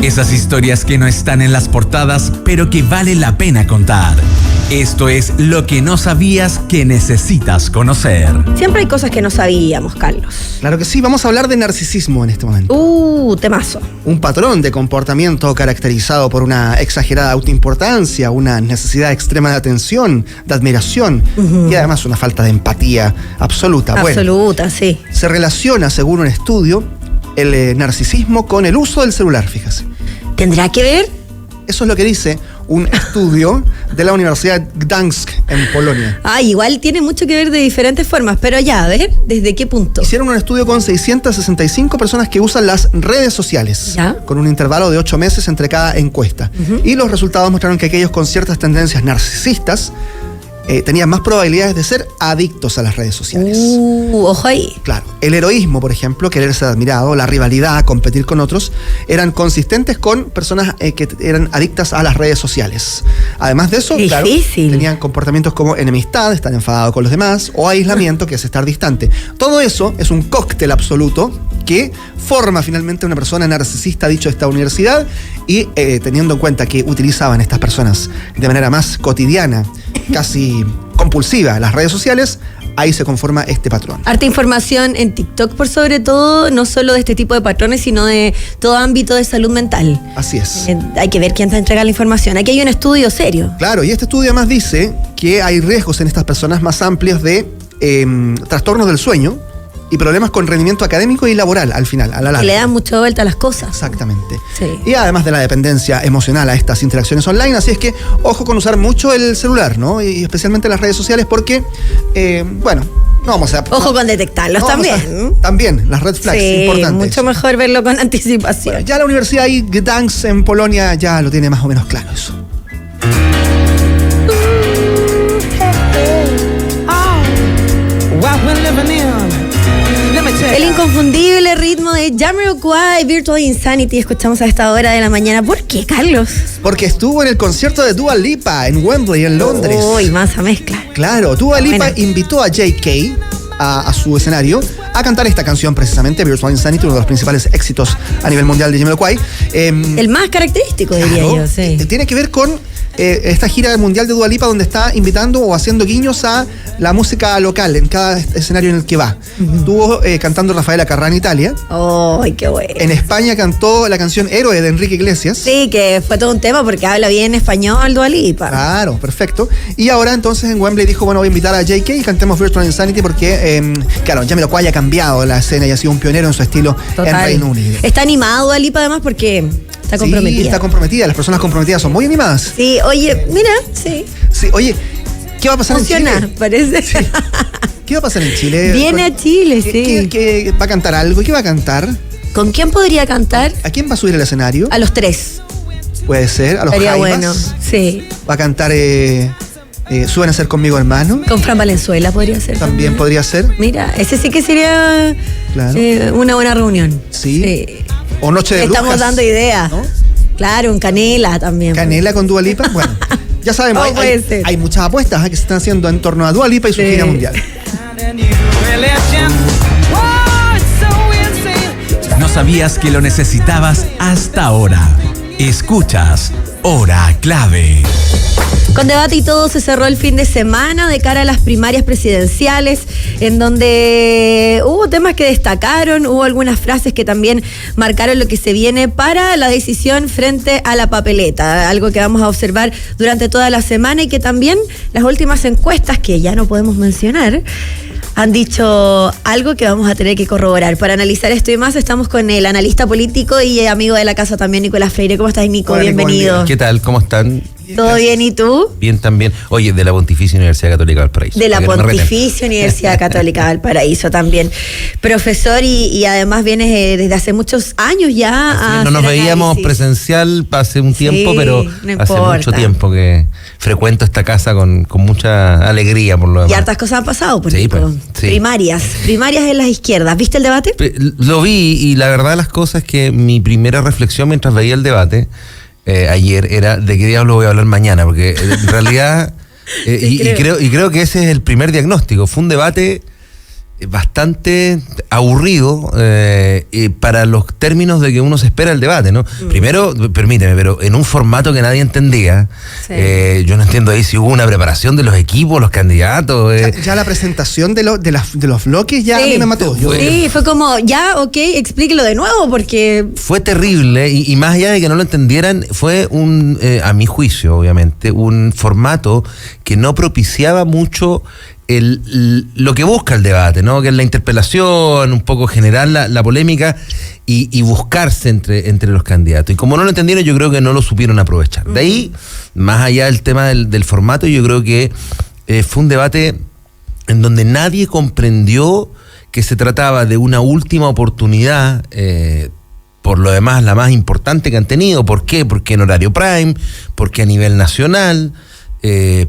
Esas historias que no están en las portadas, pero que vale la pena contar. Esto es Lo que no sabías que necesitas conocer. Siempre hay cosas que no sabíamos, Carlos. Claro que sí, vamos a hablar de narcisismo en este momento. Temazo. Un patrón de comportamiento caracterizado por una exagerada autoimportancia, una necesidad extrema de atención, de admiración y además una falta de empatía absoluta. Absoluta, bueno, sí. Se relaciona, según un estudio, el narcisismo con el uso del celular, fíjese. ¿Tendrá que ver? Eso es lo que dice un estudio de la Universidad Gdańsk en Polonia. Igual tiene mucho que ver de diferentes formas, pero ya, a ver, ¿desde qué punto? Hicieron un estudio con 665 personas que usan las redes sociales, ¿ya? Con un intervalo de 8 meses entre cada encuesta. Y los resultados mostraron que aquellos con ciertas tendencias narcisistas tenían más probabilidades de ser adictos a las redes sociales. Ojo ahí. Claro, el heroísmo, por ejemplo, querer ser admirado, la rivalidad, competir con otros, eran consistentes con personas que eran adictas a las redes sociales. Además de eso, claro, tenían comportamientos como enemistad, estar enfadado con los demás, o aislamiento, que es estar distante. Todo eso es un cóctel absoluto que forma finalmente una persona narcisista, dicho esta universidad, y teniendo en cuenta que utilizaban estas personas de manera más cotidiana, casi compulsiva, las redes sociales, ahí se conforma este patrón. Harta información en TikTok, por sobre todo, no solo de este tipo de patrones, sino de todo ámbito de salud mental. Así es. Hay que ver quién te entrega la información. Aquí hay un estudio serio. Claro, y este estudio además dice que hay riesgos en estas personas más amplios de trastornos del sueño y problemas con rendimiento académico y laboral al final, a la larga. Que le dan mucha vuelta a las cosas. Exactamente. Sí. Y además de la dependencia emocional a estas interacciones online, así es que ojo con usar mucho el celular, ¿no? Y especialmente las redes sociales porque, no vamos a... Ojo con detectarlos no también. También, las red flags, importantes. Mucho mejor verlo con anticipación. Bueno, ya la Universidad Gdańsk en Polonia ya lo tiene más o menos claro eso. El inconfundible ritmo de Jamiroquai, Virtual Insanity, escuchamos a esta hora de la mañana. ¿Por qué, Carlos? Porque estuvo en el concierto de Dua Lipa en Wembley, en Londres. Masa mezcla. Claro, Dua Lipa invitó a JK a su escenario a cantar esta canción precisamente, Virtual Insanity, uno de los principales éxitos a nivel mundial de Jamiroquai. El más característico, diría yo, sí. Tiene que ver con esta gira mundial de Dua Lipa donde está invitando o haciendo guiños a la música local en cada escenario en el que va. Estuvo cantando Rafaela Carrà en Italia. ¡Ay, qué bueno! En España cantó la canción Héroe de Enrique Iglesias. Sí, que fue todo un tema porque habla bien español Dua Lipa. Claro, perfecto. Y ahora entonces en Wembley dijo, bueno, voy a invitar a JK y cantemos Virtual Insanity porque, Jamiroquai ha cambiado la escena y ha sido un pionero en su estilo en Reino Unido. Está animado Dua Lipa además porque está comprometida. Sí, está comprometida. Las personas comprometidas son muy animadas. Sí, oye, mira, sí. Sí, oye, ¿qué va a pasar en Chile? Parece. Sí. ¿Qué va a pasar en Chile? Viene a Chile, sí. ¿Qué va a cantar algo? ¿Qué va a cantar? ¿Con quién podría cantar? ¿A quién va a subir al escenario? A los tres. Puede ser, a los Sería Jaivas. bueno, sí. Va a cantar Suben a ser conmigo, hermano. Con Fran Valenzuela podría ser. También podría ser. Mira, ese sí que sería una buena reunión. Sí. O Noche de Brujas. Estamos dando ideas, ¿no? Claro, un Canela también. Canela con Dua Lipa, bueno. Ya sabemos, hay muchas apuestas que se están haciendo en torno a Dua Lipa y su gira mundial. No sabías que lo necesitabas hasta ahora. Escuchas Hora Clave. Con debate y todo se cerró el fin de semana de cara a las primarias presidenciales, en donde hubo temas que destacaron, hubo algunas frases que también marcaron lo que se viene para la decisión frente a la papeleta, algo que vamos a observar durante toda la semana y que también las últimas encuestas, que ya no podemos mencionar, han dicho algo que vamos a tener que corroborar. Para analizar esto y más, estamos con el analista político y amigo de la casa también, Nicolás Freire. ¿Cómo estás, Nico? Hola, bienvenido. ¿Qué tal? ¿Cómo están? ¿Todo bien y tú? Bien también. Oye, de la Pontificia Universidad Católica de Valparaíso. De la Pontificia Universidad Católica de Valparaíso también. Profesor y además vienes desde hace muchos años ya. No nos veíamos presencial hace un tiempo, pero no hace mucho tiempo que frecuento esta casa con mucha alegría por lo demás. Y hartas cosas han pasado, por sí, ejemplo. Sí. Primarias en las izquierdas. ¿Viste el debate? Lo vi y la verdad de las cosas es que mi primera reflexión mientras veía el debate ayer era de qué diablo voy a hablar mañana, porque en realidad creo que ese es el primer diagnóstico. Fue un debate bastante aburrido para los términos de que uno se espera el debate, ¿no? Primero, permíteme, pero en un formato que nadie entendía, yo no entiendo ahí si hubo una preparación de los equipos, los candidatos. Ya la presentación de los bloques ya a mí me mató. Fue como, ya, ok, explíquelo de nuevo, porque... Fue terrible, y más allá de que no lo entendieran, fue a mi juicio, obviamente, un formato que no propiciaba mucho lo que busca el debate, ¿no? Que es la interpelación, un poco generar la polémica y buscarse entre los candidatos. Y como no lo entendieron, yo creo que no lo supieron aprovechar. De ahí, más allá del tema del formato, yo creo que fue un debate en donde nadie comprendió que se trataba de una última oportunidad, por lo demás la más importante que han tenido. ¿Por qué? Porque en horario prime, porque a nivel nacional,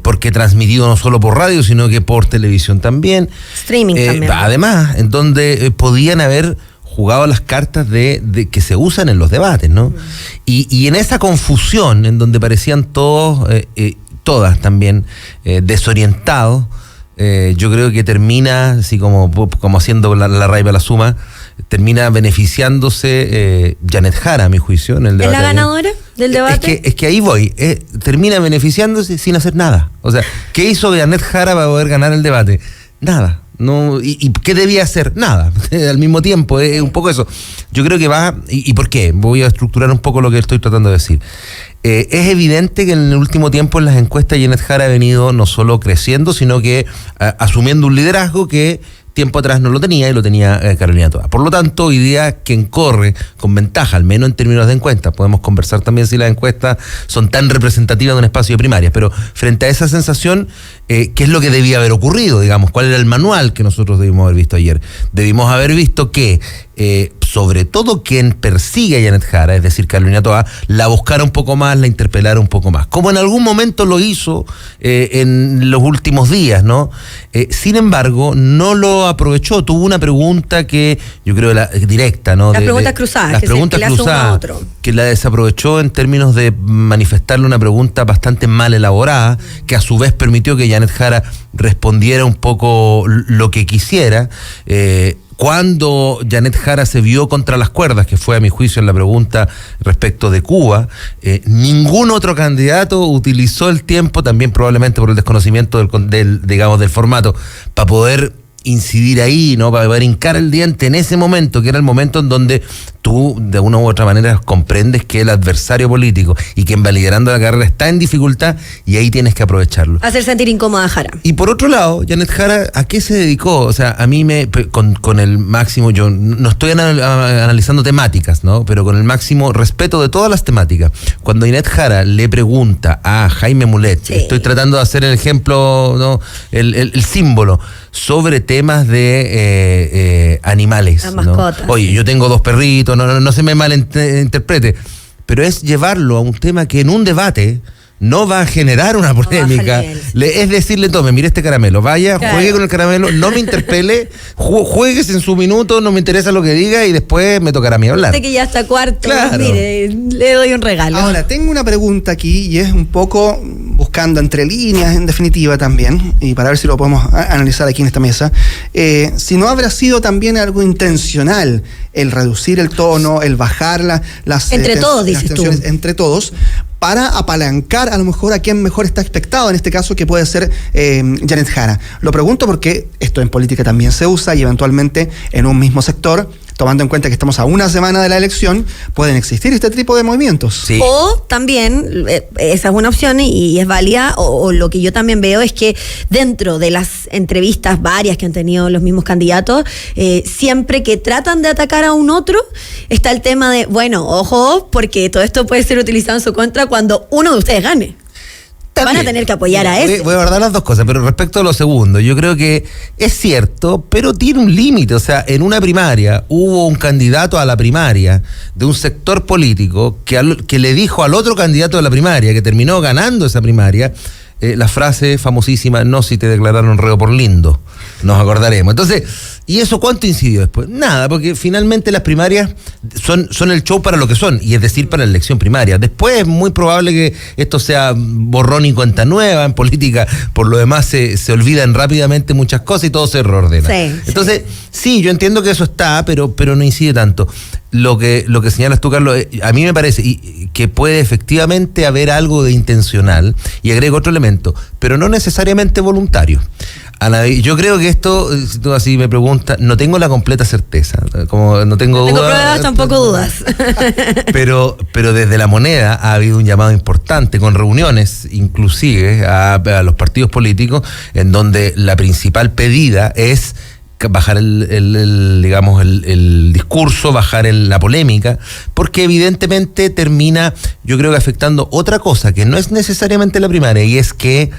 porque transmitido no solo por radio, sino que por televisión también. Streaming también. Además, en donde podían haber jugado las cartas de que se usan en los debates, ¿no? Y en esa confusión, en donde parecían todas también desorientados, yo creo que termina, así como haciendo la raiva la suma, termina beneficiándose Janet Jara, a mi juicio, en el debate. ¿Es la ganadora del debate? Es que ahí voy. Termina beneficiándose sin hacer nada. O sea, ¿qué hizo Janet Jara para poder ganar el debate? Nada. No, ¿y qué debía hacer? Nada. Al mismo tiempo, es un poco eso. Yo creo que va... ¿Y por qué? Voy a estructurar un poco lo que estoy tratando de decir. Es evidente que en el último tiempo en las encuestas Janet Jara ha venido no solo creciendo, sino que asumiendo un liderazgo que tiempo atrás no lo tenía, y lo tenía Carolina Toa. Por lo tanto, hoy día quien corre con ventaja, al menos en términos de encuestas, podemos conversar también si las encuestas son tan representativas de un espacio de primarias, pero frente a esa sensación, ¿qué es lo que debía haber ocurrido? Digamos, ¿cuál era el manual que nosotros debimos haber visto ayer? Debimos haber visto que, sobre todo quien persigue a Janet Jara, es decir, Carolina Toa, la buscara un poco más, la interpelara un poco más, como en algún momento lo hizo en los últimos días, ¿no? Sin embargo, no lo aprovechó. Tuvo una pregunta que yo creo directa, ¿no? Las preguntas cruzadas. Las preguntas cruzadas, que la desaprovechó en términos de manifestarle una pregunta bastante mal elaborada, que a su vez permitió que Janet Jara respondiera un poco lo que quisiera. Cuando Janet Jara se vio contra las cuerdas, que fue a mi juicio en la pregunta respecto de Cuba, ningún otro candidato utilizó el tiempo, también probablemente por el desconocimiento del formato, para poder incidir ahí, ¿no? Para poder hincar el diente en ese momento, que era el momento en donde tú, de una u otra manera, comprendes que el adversario político y quien va liderando la carrera está en dificultad, y ahí tienes que aprovecharlo. Hacer sentir incómoda a Jara. Y por otro lado, Janet Jara, ¿a qué se dedicó? O sea, a mí con el máximo, yo no estoy analizando temáticas, ¿no? Pero con el máximo respeto de todas las temáticas. Cuando Janet Jara le pregunta a Jaime Mulet, estoy tratando de hacer el ejemplo, ¿no? El símbolo, sobre temas de animales, las mascotas. ¿no? Oye, yo tengo 2 perritos, no se me malinterprete, pero es llevarlo a un tema que en un debate no va a generar una polémica. Es decirle, tome, mire este caramelo, vaya, juegue con el caramelo, no me interpele, juegues en su minuto, no me interesa lo que diga, y después me tocará a mí hablar. Usted que ya está cuarto, mire, le doy un regalo. Ahora, tengo una pregunta aquí, y es un poco buscando entre líneas, en definitiva también, y para ver si lo podemos analizar aquí en esta mesa, si no habrá sido también algo intencional el reducir el tono, el bajar las tensiones entre todos, para apalancar a lo mejor a quien mejor está expectado, en este caso que puede ser Janet Jara. Lo pregunto porque esto en política también se usa, y eventualmente en un mismo sector, tomando en cuenta que estamos a una semana de la elección, pueden existir este tipo de movimientos. Sí. O también, esa es una opción y es válida, o lo que yo también veo es que dentro de las entrevistas varias que han tenido los mismos candidatos, siempre que tratan de atacar a un otro, está el tema de, bueno, ojo, porque todo esto puede ser utilizado en su contra cuando uno de ustedes gane. Van a tener que apoyar a ese. Voy a guardar las dos cosas, pero respecto a lo segundo, yo creo que es cierto, pero tiene un límite. O sea, en una primaria hubo un candidato a la primaria de un sector político que le dijo al otro candidato de la primaria, que terminó ganando esa primaria, la frase famosísima, no si te declararon reo por lindo, nos acordaremos. Entonces, ¿Y eso cuánto incidió después? Nada, porque finalmente las primarias son el show para lo que son, y es decir, para la elección primaria. Después es muy probable que esto sea borrón y cuenta nueva en política. Por lo demás se olvidan rápidamente muchas cosas y todo se reordena. Entonces, sí, yo entiendo que eso está, pero no incide tanto. Lo que señalas tú, Carlos, a mí me parece que puede efectivamente haber algo de intencional, y agrego otro elemento, pero no necesariamente voluntario. Yo creo que esto, si tú así me preguntas, no tengo la completa certeza, como no tengo dudas. No tengo pruebas, tampoco dudas. Pero desde La Moneda ha habido un llamado importante, con reuniones inclusive a los partidos políticos, en donde la principal pedida es bajar el discurso, bajar la polémica, porque evidentemente termina, yo creo que afectando otra cosa, que no es necesariamente la primaria, y es que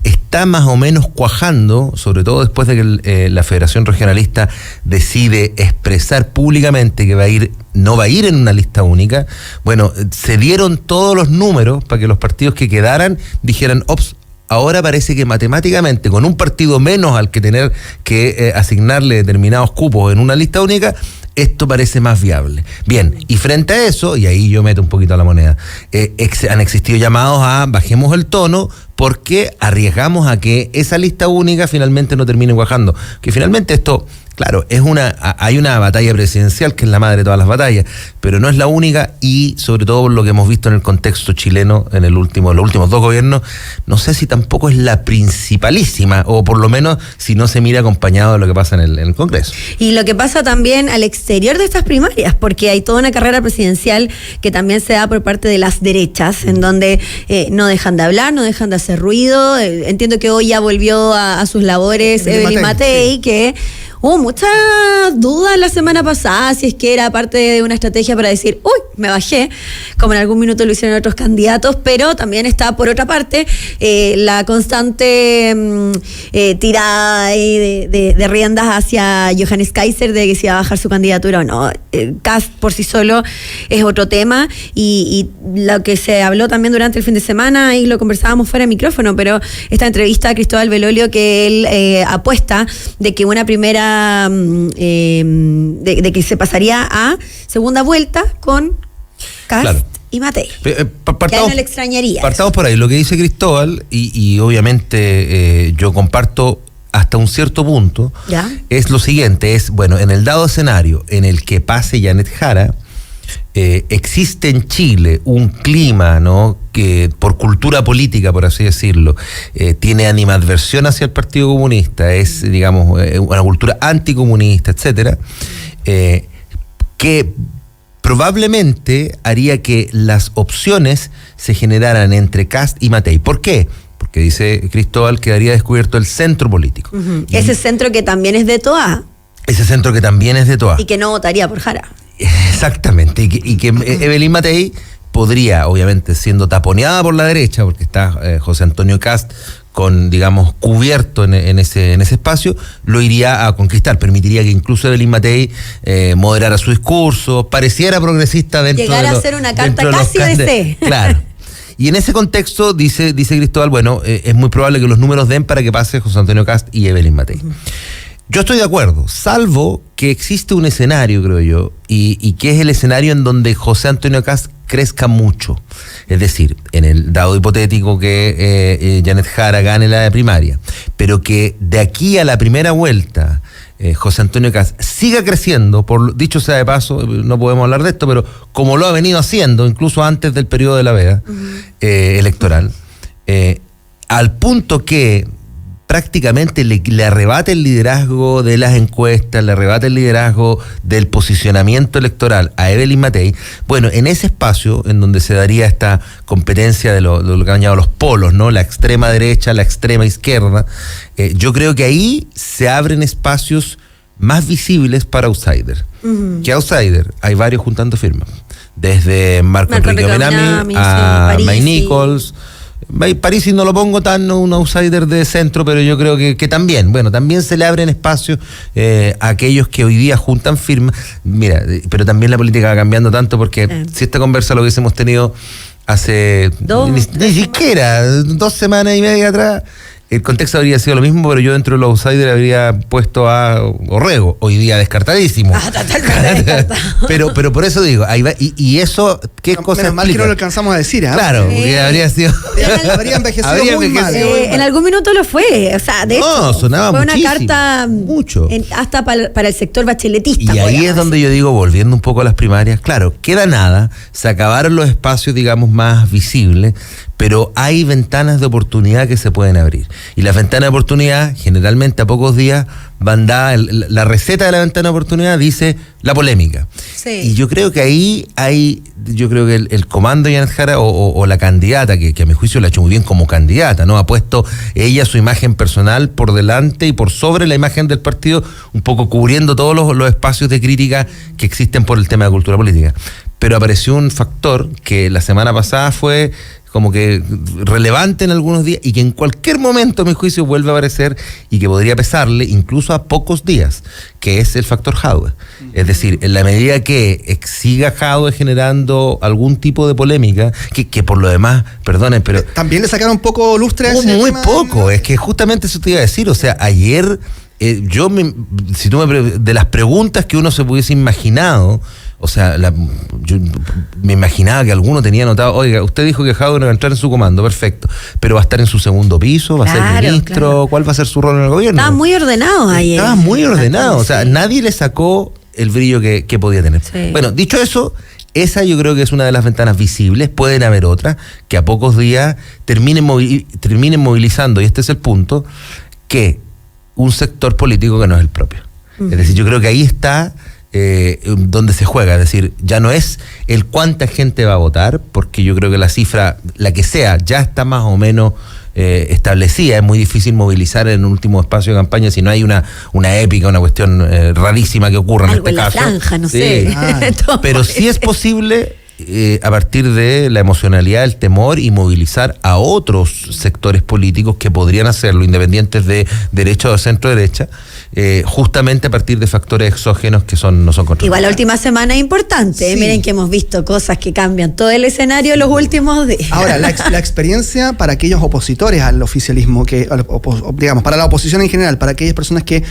está más o menos cuajando, sobre todo después de que la Federación Regionalista decide expresar públicamente que no va a ir en una lista única. Bueno, se dieron todos los números para que los partidos que quedaran dijeran, ops, ahora parece que matemáticamente, con un partido menos al que tener que asignarle determinados cupos en una lista única, esto parece más viable. Bien, y frente a eso, y ahí yo meto un poquito a La Moneda, han existido llamados a bajemos el tono, porque arriesgamos a que esa lista única finalmente no termine cuajando. Que finalmente esto, claro, hay una batalla presidencial que es la madre de todas las batallas, pero no es la única, y sobre todo por lo que hemos visto en el contexto chileno en los últimos 2 gobiernos, no sé si tampoco es la principalísima, o por lo menos si no se mira acompañado de lo que pasa en el Congreso. Y lo que pasa también al exterior de estas primarias, porque hay toda una carrera presidencial que también se da por parte de las derechas, en donde no dejan de hablar, no dejan de hacer ruido. Entiendo que hoy ya volvió a sus labores Evelyn Matei, sí, que hubo muchas dudas la semana pasada si es que era parte de una estrategia para decir, uy, me bajé, como en algún minuto lo hicieron otros candidatos, pero también está, por otra parte, la constante tirada de riendas hacia Johannes Kaiser de que si iba a bajar su candidatura o no. Kast por sí solo es otro tema, y lo que se habló también durante el fin de semana, y lo conversábamos fuera de micrófono, pero esta entrevista a Cristóbal Belolio, que él apuesta de que una primera de que se pasaría a segunda vuelta con Kast, claro, y Matei. Ya no le extrañaría. Partamos por ahí. Lo que dice Cristóbal, y obviamente yo comparto hasta un cierto punto, ¿ya? Es lo siguiente, bueno, en el dado escenario en el que pase Janet Jara, existe en Chile un clima, ¿no?, que por cultura política, por así decirlo, tiene animadversión hacia el Partido Comunista, es, digamos, una cultura anticomunista, etcétera, que probablemente haría que las opciones se generaran entre Kast y Matei. ¿Por qué? Porque dice Cristóbal, quedaría descubierto el centro político. Uh-huh. Ese centro que también es de Toa. Ese centro que también es de Toa. Y que no votaría por Jara. Exactamente, y que Evelyn Matei podría, obviamente, siendo taponeada por la derecha, porque está José Antonio Kast digamos, cubierto en ese espacio, lo iría a conquistar, permitiría que incluso Evelyn Matei moderara su discurso, pareciera progresista dentro de llegar a ser una carta casi de C. Claro. Y en ese contexto, dice Cristóbal, bueno, es muy probable que los números den para que pase José Antonio Kast y Evelyn Matei. Yo estoy de acuerdo, salvo que existe un escenario, creo yo, y que es el escenario en donde José Antonio Kast crezca mucho. Es decir, en el dado hipotético que Janet Jara gane la primaria, pero que de aquí a la primera vuelta José Antonio Kast siga creciendo, dicho sea de paso, no podemos hablar de esto, pero como lo ha venido haciendo, incluso antes del periodo de la veda electoral, al punto que prácticamente le arrebata el liderazgo de las encuestas, le arrebata el liderazgo del posicionamiento electoral a Evelyn Matei. Bueno, en ese espacio en donde se daría esta competencia de lo que han llamado los polos, ¿no?, la extrema derecha, la extrema izquierda, yo creo que ahí se abren espacios más visibles para outsider. Uh-huh. ¿Qué outsider? Hay varios juntando firmas, desde Marco Enrique Benami a May Nichols. Parisi no lo pongo tan un outsider de centro, pero yo creo que también, bueno, también se le abren espacios a aquellos que hoy día juntan firmas. Mira, pero también la política va cambiando tanto, porque si esta conversa lo hubiésemos tenido hace ni siquiera 2 semanas y media atrás, el contexto habría sido lo mismo, pero yo dentro de los outsiders habría puesto a Orrego, hoy día descartadísimo. Totalmente descartado. Pero por eso digo, ahí va, y eso, ¿qué cosa menos mal que no lo alcanzamos a decir, ¿eh? Claro, porque habría sido... habría envejecido muy mal. En algún minuto lo fue, o sea, de hecho, sonaba fue muchísimo, una carta mucho. Hasta para el sector bacheletista. Y ahí es donde yo digo, volviendo un poco a las primarias, claro, queda nada, se acabaron los espacios, digamos, más visibles, pero hay ventanas de oportunidad que se pueden abrir. Y las ventanas de oportunidad, generalmente a pocos días, van dadas, la receta de la ventana de oportunidad dice la polémica. Sí. Y yo creo que ahí hay, yo creo que el comando de Janet Jara o la candidata, que a mi juicio la ha hecho muy bien como candidata, ¿no? Ha puesto ella su imagen personal por delante y por sobre la imagen del partido, un poco cubriendo todos los espacios de crítica que existen por el tema de cultura política. Pero apareció un factor que la semana pasada fue como que relevante en algunos días y que en cualquier momento, a mi juicio, vuelve a aparecer y que podría pesarle incluso a pocos días, que es el factor Jadwe. Es decir, en la medida que siga Jadwe generando algún tipo de polémica, que por lo demás, perdonen, pero... También le sacaron un poco lustre a ese muy tema. poco, es que justamente eso te iba a decir, o sea, ayer... si tú de las preguntas que uno se pudiese imaginado, o sea, yo me imaginaba que alguno tenía anotado, oiga, usted dijo que Jadwe no va a entrar en su comando, perfecto, pero va a estar en su segundo piso, va a ser ministro, claro. ¿Cuál va a ser su rol en el gobierno? Estaban muy ordenados ayer. Estaban muy ordenados, o sea, nadie le sacó el brillo que podía tener. Sí. Bueno, dicho eso, esa yo creo que es una de las ventanas visibles, pueden haber otras, que a pocos días terminen movilizando, y este es el punto, que un sector político que no es el propio. Es decir, yo creo que ahí está donde se juega, es decir, ya no es el cuánta gente va a votar, porque yo creo que la cifra, la que sea, ya está más o menos establecida. Es muy difícil movilizar en un último espacio de campaña si no hay una épica, una cuestión rarísima que ocurra en este caso. Algo en la franja, no sé. Pero sí es posible a partir de la emocionalidad, el temor y movilizar a otros sectores políticos que podrían hacerlo, independientes de derecha o de centro derecha, justamente a partir de factores exógenos que no son controlables. Igual la última semana es importante, sí. Miren que hemos visto cosas que cambian todo el escenario en los últimos días. Ahora, la experiencia para aquellos opositores al oficialismo, digamos, para la oposición en general, para aquellas personas que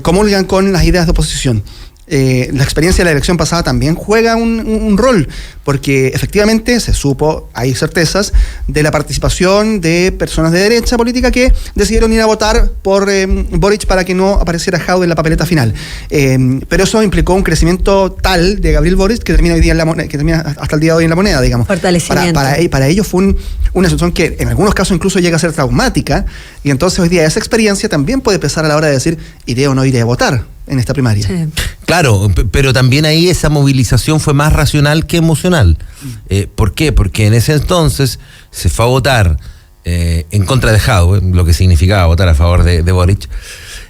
comulgan con las ideas de oposición. La experiencia de la elección pasada también juega un rol, porque efectivamente se supo, hay certezas, de la participación de personas de derecha política que decidieron ir a votar por Boric para que no apareciera Jadwe en la papeleta final. Pero eso implicó un crecimiento tal de Gabriel Boric que termina hoy día que termina hasta el día de hoy en la moneda, digamos. Fortalecimiento. Para ellos fue una situación que en algunos casos incluso llega a ser traumática, y entonces hoy día esa experiencia también puede pesar a la hora de decir, iré o no iré a votar en esta primaria. Sí. Claro, pero también ahí esa movilización fue más racional que emocional. ¿Por qué? Porque en ese entonces se fue a votar en contra de Jadwe, lo que significaba votar a favor de Boric,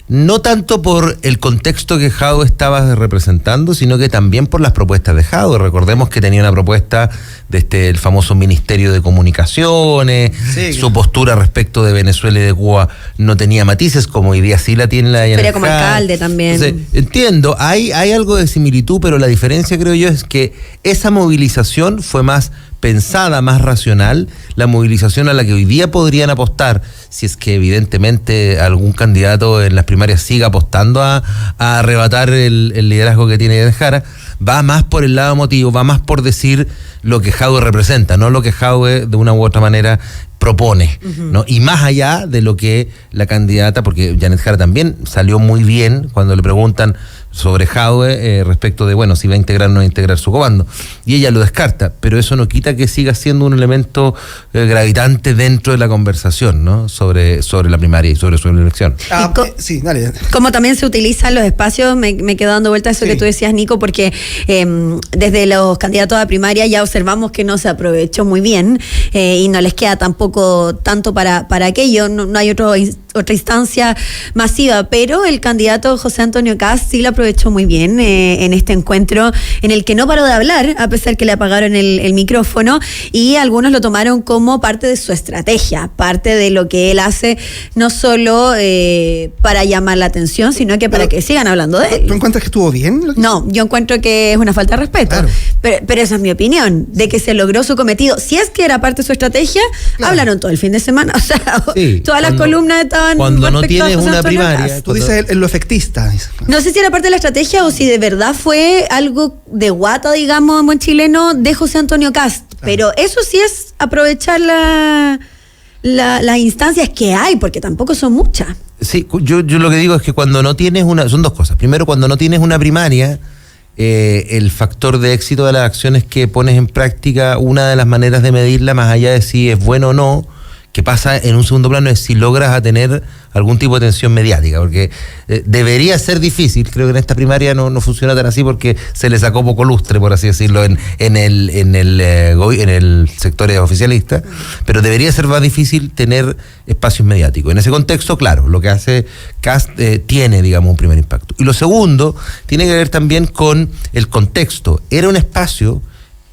no tanto por el contexto que Jadwe estaba representando, sino que también por las propuestas de Jadwe. Recordemos que tenía una propuesta de el famoso Ministerio de Comunicaciones, sí, su postura respecto de Venezuela y de Cuba no tenía matices, como hoy día sí la tiene la Pero como alcalde también. Entonces, entiendo, hay algo de similitud, pero la diferencia, creo yo, es que esa movilización fue más pensada, más racional, la movilización a la que hoy día podrían apostar, si es que evidentemente algún candidato en las primarias siga apostando a arrebatar el liderazgo que tiene Janet Jara, va más por el lado emotivo, va más por decir lo que Jadwe representa, no lo que Jadwe de una u otra manera propone, ¿no? Y más allá de lo que la candidata, porque Janet Jara también salió muy bien cuando le preguntan sobre Jadwe respecto de, bueno, si va a integrar o no va a integrar su comando, y ella lo descarta, pero eso no quita que siga siendo un elemento gravitante dentro de la conversación, ¿no? Sobre la primaria y sobre su elección. Sí, dale. Como también se utilizan los espacios, me quedo dando vuelta a eso que tú decías, Nico, porque desde los candidatos a primaria ya observamos que no se aprovechó muy bien y no les queda tampoco tanto para aquello, no hay otros otra instancia masiva, pero el candidato José Antonio Kast sí lo aprovechó muy bien en este encuentro en el que no paró de hablar, a pesar que le apagaron el micrófono, y algunos lo tomaron como parte de su estrategia, parte de lo que él hace, no solo para llamar la atención, sino que para que sigan hablando de él. ¿Tú encuentras que estuvo bien? No, yo encuentro que es una falta de respeto, claro. Pero esa es mi opinión, de que se logró su cometido. Si es que era parte de su estrategia, claro. Hablaron todo el fin de semana, o sea, sí, todas las columnas estaban cuando no tienes una primaria. Tú dices en lo efectista. No sé si era parte de la estrategia o si de verdad fue algo de guata, digamos, en buen chileno, de José Antonio Kast. Claro. Pero eso sí es aprovechar las instancias que hay, porque tampoco son muchas. Sí, yo lo que digo es que cuando no tienes son dos cosas. Primero, cuando no tienes una primaria, el factor de éxito de las acciones que pones en práctica, una de las maneras de medirla, más allá de si es bueno o no, que pasa en un segundo plano, es si logras a tener algún tipo de atención mediática, porque debería ser difícil. Creo que en esta primaria no funciona tan así porque se le sacó poco lustre, por así decirlo, en el sector oficialista, pero debería ser más difícil tener espacios mediáticos. En ese contexto, claro, lo que hace Kast tiene, digamos, un primer impacto. Y lo segundo tiene que ver también con el contexto. Era un espacio.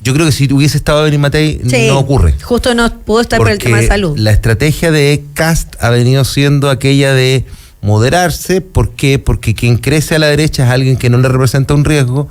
Yo creo que si hubiese estado Evelyn Matei, sí, no ocurre. Justo no pudo estar por el tema de salud. La estrategia de Kast ha venido siendo aquella de moderarse. ¿Por qué? Porque quien crece a la derecha es alguien que no le representa un riesgo,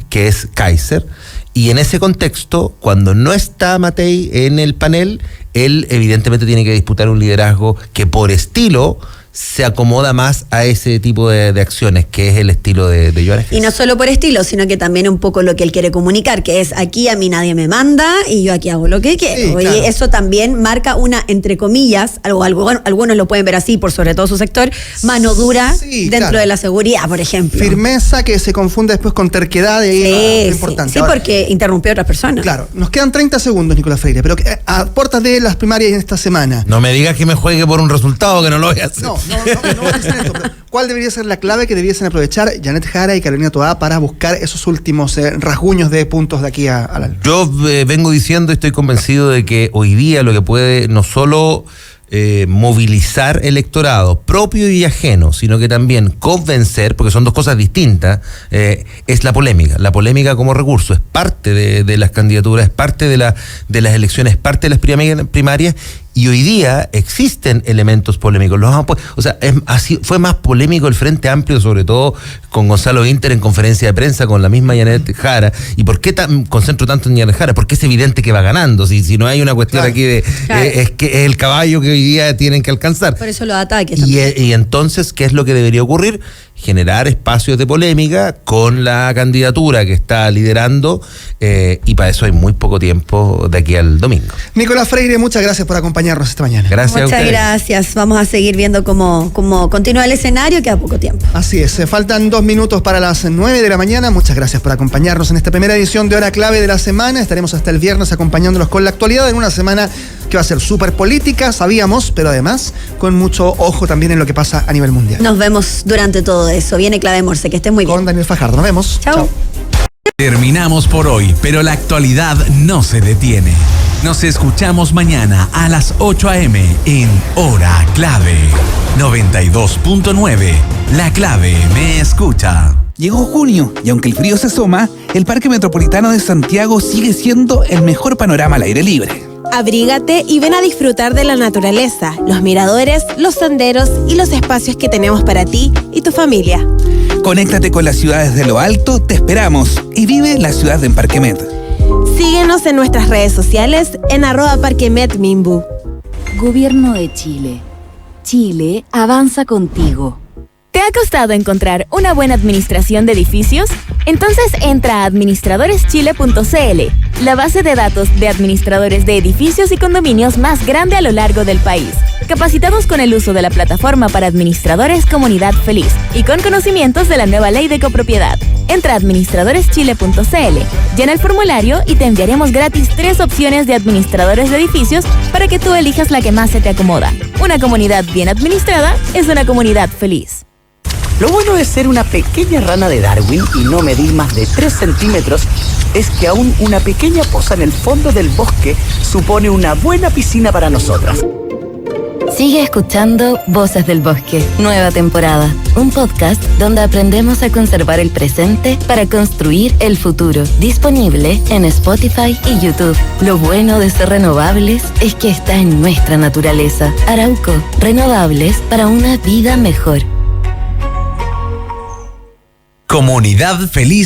que es Kaiser. Y en ese contexto, cuando no está Matei en el panel, él evidentemente tiene que disputar un liderazgo que por estilo se acomoda más a ese tipo de acciones, que es el estilo de Joan Egea. Y no solo por estilo, sino que también un poco lo que él quiere comunicar, que es: aquí a mí nadie me manda y yo aquí hago lo que quiero. Sí, claro. Y eso también marca una, entre comillas, algunos lo pueden ver así, por sobre todo su sector, mano dura, sí, dentro, claro, de la seguridad, por ejemplo. Firmeza que se confunde después con terquedad, y ahí es importante. Sí, porque interrumpió a otras personas. Claro, nos quedan 30 segundos, Nicolás Freire, pero a puertas de las primarias en esta semana. No me digas que me juegue por un resultado, que no lo voy a hacer. No voy a decir esto, pero ¿cuál debería ser la clave que debiesen aprovechar Janet Jara y Carolina Toá para buscar esos últimos rasguños de puntos de aquí a la... Yo vengo diciendo y estoy convencido de que hoy día lo que puede no solo movilizar electorado propio y ajeno, sino que también convencer, porque son dos cosas distintas, es la polémica. La polémica como recurso es parte de las candidaturas, es parte de las elecciones, es parte de las primarias. Y hoy día existen elementos polémicos. O sea, así fue más polémico el Frente Amplio, sobre todo con Gonzalo Vinter en conferencia de prensa con la misma Janet Jara. ¿Y por qué concentro tanto en Janet Jara? Porque es evidente que va ganando. Si no hay una cuestión, claro, aquí de es que es el caballo que hoy día tienen que alcanzar. Por eso los ataques. Y entonces, ¿qué es lo que debería ocurrir? Generar espacios de polémica con la candidatura que está liderando, y para eso hay muy poco tiempo de aquí al domingo. Nicolás Freire, muchas gracias por acompañarnos esta mañana. Gracias. Muchas gracias. Vamos a seguir viendo cómo continúa el escenario, queda poco tiempo. Así es, faltan 2 minutos para las 9 de la mañana. Muchas gracias por acompañarnos en esta primera edición de Hora Clave de la semana. Estaremos hasta el viernes acompañándolos con la actualidad en una semana que va a ser súper política, sabíamos, pero además con mucho ojo también en lo que pasa a nivel mundial. Nos vemos durante todo eso. Viene Clave Morse, que esté muy bien. Con Daniel Fajardo, nos vemos. Chao. Terminamos por hoy, pero la actualidad no se detiene. Nos escuchamos mañana a las 8 a.m. en Hora Clave 92.9. La Clave me escucha. Llegó junio y aunque el frío se asoma, el Parque Metropolitano de Santiago sigue siendo el mejor panorama al aire libre. Abrígate y ven a disfrutar de la naturaleza, los miradores, los senderos y los espacios que tenemos para ti y tu familia. Conéctate con las ciudades de lo alto, te esperamos y vive la ciudad en Parquemet. Síguenos en nuestras redes sociales en @ParquemetMimbu. Gobierno de Chile. Chile avanza contigo. ¿Te ha costado encontrar una buena administración de edificios? Entonces entra a administradorschile.cl, la base de datos de administradores de edificios y condominios más grande a lo largo del país. Capacitados con el uso de la plataforma para administradores Comunidad Feliz y con conocimientos de la nueva ley de copropiedad. Entra a administradorschile.cl, llena el formulario y te enviaremos gratis 3 opciones de administradores de edificios para que tú elijas la que más se te acomoda. Una comunidad bien administrada es una comunidad feliz. Lo bueno de ser una pequeña rana de Darwin y no medir más de 3 centímetros es que aún una pequeña poza en el fondo del bosque supone una buena piscina para nosotras. Sigue escuchando Voces del Bosque, nueva temporada. Un podcast donde aprendemos a conservar el presente para construir el futuro. Disponible en Spotify y YouTube. Lo bueno de ser renovables es que está en nuestra naturaleza. Arauco, renovables para una vida mejor. Comunidad Feliz